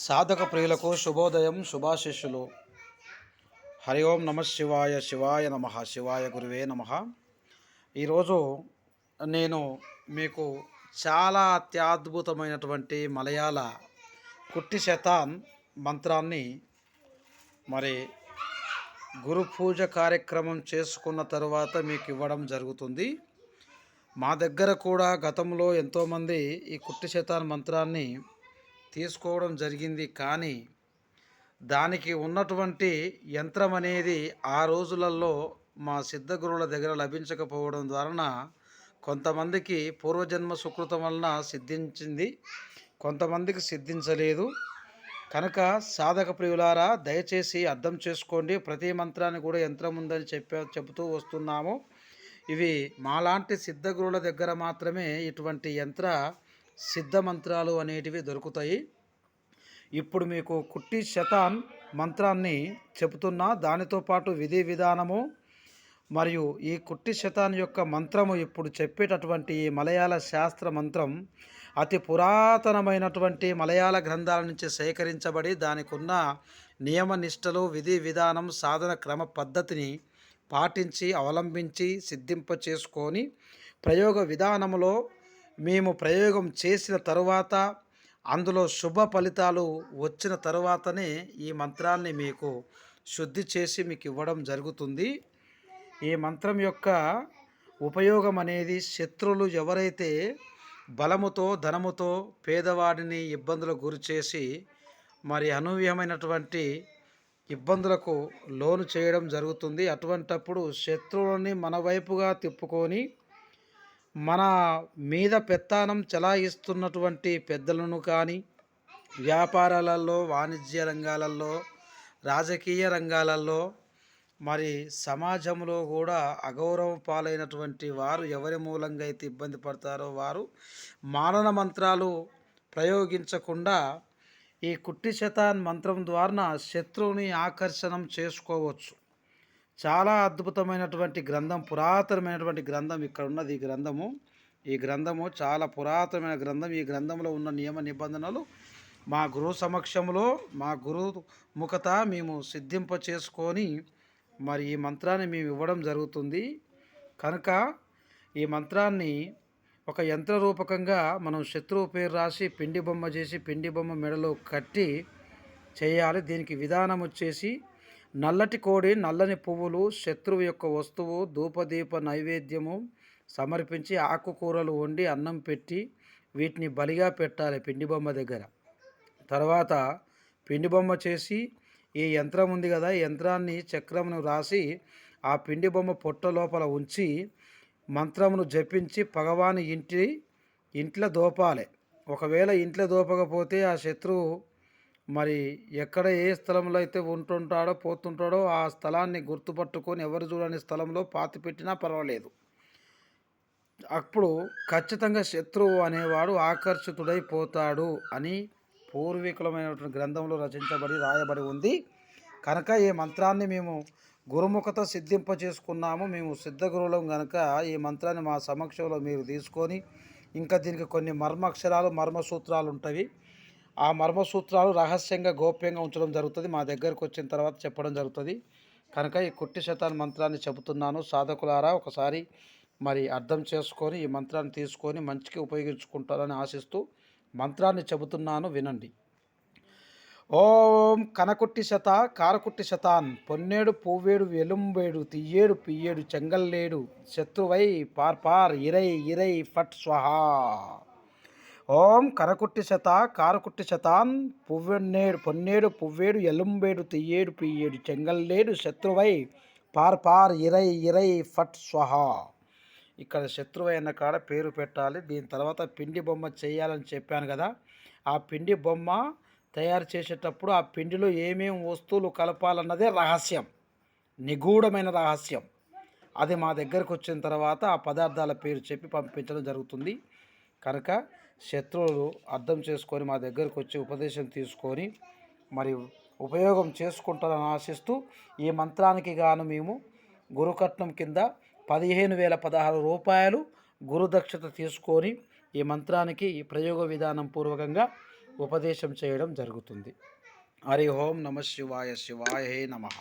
సాధక ప్రియులకు శుభోదయం, శుభాశిష్యులు. హరి ఓం నమ శివాయ, శివాయ నమ, శివాయ గురువే నమ. ఈరోజు నేను మీకు చాలా అత్యద్భుతమైనటువంటి మలయాళ కుట్టి శతాన్ మంత్రాన్ని మరి గురు పూజ కార్యక్రమం చేసుకున్న తరువాత మీకు ఇవ్వడం జరుగుతుంది. మా దగ్గర కూడా గతంలో ఎంతోమంది ఈ కుట్టి శతాన్ మంత్రాన్ని తీసుకోవడం జరిగింది. కానీ దానికి ఉన్నటువంటి యంత్రం అనేది ఆ రోజులలో మా సిద్ధగురువుల దగ్గర లభించకపోవడం ద్వారా కొంతమందికి పూర్వజన్మ సుకృతం వలన సిద్ధించింది, కొంతమందికి సిద్ధించలేదు. కనుక సాధక ప్రియులారా, దయచేసి అర్థం చేసుకోండి. ప్రతి మంత్రాన్ని కూడా యంత్రం ఉందని చెబుతూ వస్తున్నాము. ఇవి మాలాంటి సిద్ధగురువుల దగ్గర మాత్రమే ఇటువంటి యంత్ర సిద్ధ మంత్రాలు అనేటివి దొరుకుతాయి. ఇప్పుడు మీకు కుట్టి శతాన్ మంత్రాన్ని చెబుతున్నా, దానితో పాటు విధి విధానము మరియు ఈ కుట్టి శతాన్ యొక్క మంత్రము ఇప్పుడు చెప్పేటటువంటి ఈ మలయాళ శాస్త్ర మంత్రం అతి పురాతనమైనటువంటి మలయాళ గ్రంథాల నుంచి సేకరించబడి దానికి ఉన్న నియమ నిష్టలు, విధి విధానం, సాధన క్రమ పద్ధతిని పాటించి అవలంబించి సిద్ధింప చేసుకొని ప్రయోగ విధానములో మేము ప్రయోగం చేసిన తరువాత అందులో శుభ ఫలితాలు వచ్చిన తరువాతనే ఈ మంత్రాన్ని మీకు శుద్ధి చేసి మీకు ఇవ్వడం జరుగుతుంది. ఈ మంత్రం యొక్క ఉపయోగం అనేది శత్రువులు ఎవరైతే బలముతో ధనముతో పేదవాడిని ఇబ్బందులకు గురి చేసి మరి అనూహ్యమైనటువంటి ఇబ్బందులకు లోను చేయడం జరుగుతుంది. అటువంటప్పుడు శత్రువులని మన వైపుగా తిప్పుకొని మన మీద పెత్తానం చెలాయిస్తున్నటువంటి పెద్దలను కానీ వ్యాపారాలలో, వాణిజ్య రంగాలలో, రాజకీయ రంగాలలో, మరి సమాజంలో కూడా అగౌరవం పాలైనటువంటి వారు ఎవరి మూలంగా అయితే ఇబ్బంది పడతారో వారు మారణ మంత్రాలు ప్రయోగించకుండా ఈ కుట్టి శతాన్ మంత్రం ద్వారా శత్రువుని ఆకర్షణం చేసుకోవచ్చు. చాలా అద్భుతమైనటువంటి గ్రంథం, పురాతనమైనటువంటి గ్రంథం ఇక్కడ ఉన్నది. ఈ గ్రంథము చాలా పురాతనమైన గ్రంథం. ఈ గ్రంథంలో ఉన్న నియమ నిబంధనలు మా గురువు సమక్షంలో, మా గురువు ముఖత మేము సిద్ధింప చేసుకొని మరి ఈ మంత్రాన్ని మేము ఇవ్వడం జరుగుతుంది. కనుక ఈ మంత్రాన్ని ఒక యంత్ర రూపకంగా మనం శత్రువు పేరు రాసి పిండి బొమ్మ చేసి పిండి బొమ్మ మెడలో కట్టి చేయాలి. దీనికి విధానం వచ్చేసి నల్లటి కోడి, నల్లని పువ్వులు, శత్రువు యొక్క వస్తువు, ధూపదీప నైవేద్యము సమర్పించి ఆకుకూరలు వండి అన్నం పెట్టి వీటిని బలిగా పెట్టాలి పిండి బొమ్మ దగ్గర. తర్వాత పిండి బొమ్మ చేసి ఈ యంత్రం ఉంది కదా, ఈ యంత్రాన్ని చక్రమును రాసి ఆ పిండి బొమ్మ పొట్ట లోపల ఉంచి మంత్రమును జపించి భగవాని ఇంట్లో దోపాలి. ఒకవేళ ఇంట్లో దోపకపోతే ఆ శత్రువు మరి ఎక్కడ ఏ స్థలంలో అయితే ఉంటుంటాడో పోతుంటాడో ఆ స్థలాన్ని గుర్తుపట్టుకొని ఎవరు చూడని స్థలంలో పాతి పెట్టినా పర్వాలేదు. అప్పుడు ఖచ్చితంగా శత్రువు అనేవాడు ఆకర్షితుడైపోతాడు అని పూర్వీకులమైనటువంటి గ్రంథంలో రచించబడి రాయబడి ఉంది. కనుక ఈ మంత్రాన్ని మేము గురుముఖత సిద్ధింప చేసుకున్నాము. మేము సిద్ధగురువులం కనుక ఈ మంత్రాన్ని మా సమక్షంలో మీరు తీసుకొని, ఇంకా దీనికి కొన్ని మర్మాక్షరాలు, మర్మసూత్రాలు ఉంటాయి. ఆ మర్మసూత్రాలు రహస్యంగా గోప్యంగా ఉంచడం జరుగుతుంది. మా దగ్గరకు వచ్చిన తర్వాత చెప్పడం జరుగుతుంది. కనుక ఈ కుట్టి శతాన్ మంత్రాన్ని చెబుతున్నాను. సాధకులారా, ఒకసారి మరి అర్థం చేసుకొని ఈ మంత్రాన్ని తీసుకొని మంచికి ఉపయోగించుకుంటారని ఆశిస్తూ మంత్రాన్ని చెబుతున్నాను, వినండి. ఓం కనకుట్టి శత కారకుట్టి శతాన్ పొన్నేడు పువ్వేడు ఎలుంబేడు తియ్యేడు పియ్యేడు చెంగల్లేడు శత్రువై పార్ ఇరై ఇరై ఫట్ స్వహా. ఓం కరకుట్టి శత కారకుట్టి శతాన్ పొన్నేడు పువ్వేడు ఎలుంబేడు తియ్యేడు పియ్యేడు చెంగల్లేడు శత్రువై పార్ ఇరై ఇరై ఫట్ స్వహా. ఇక్కడ శత్రువై అన్న కాడ పేరు పెట్టాలి. దీని తర్వాత పిండి బొమ్మ చేయాలని చెప్పాను కదా, ఆ పిండి బొమ్మ తయారు చేసేటప్పుడు ఆ పిండిలో ఏమేమి వస్తువులు కలపాలన్నదే రహస్యం, నిగూఢమైన రహస్యం. అది మా దగ్గరకు వచ్చిన తర్వాత ఆ పదార్థాల పేరు చెప్పి పంపించడం జరుగుతుంది. కనుక శత్రువులు అర్థం చేసుకొని మా దగ్గరకు వచ్చి ఉపదేశం తీసుకొని మరి ఉపయోగం చేసుకుంటారని ఆశిస్తూ ఈ మంత్రానికి గాను మేము గురుకట్నం కింద 15,016 రూపాయలు గురుదక్షత తీసుకొని ఈ మంత్రానికి ఈ ప్రయోగ విధానం పూర్వకంగా ఉపదేశం చేయడం జరుగుతుంది. హరి ఓం నమ శివాయ, శివాయ హే నమః.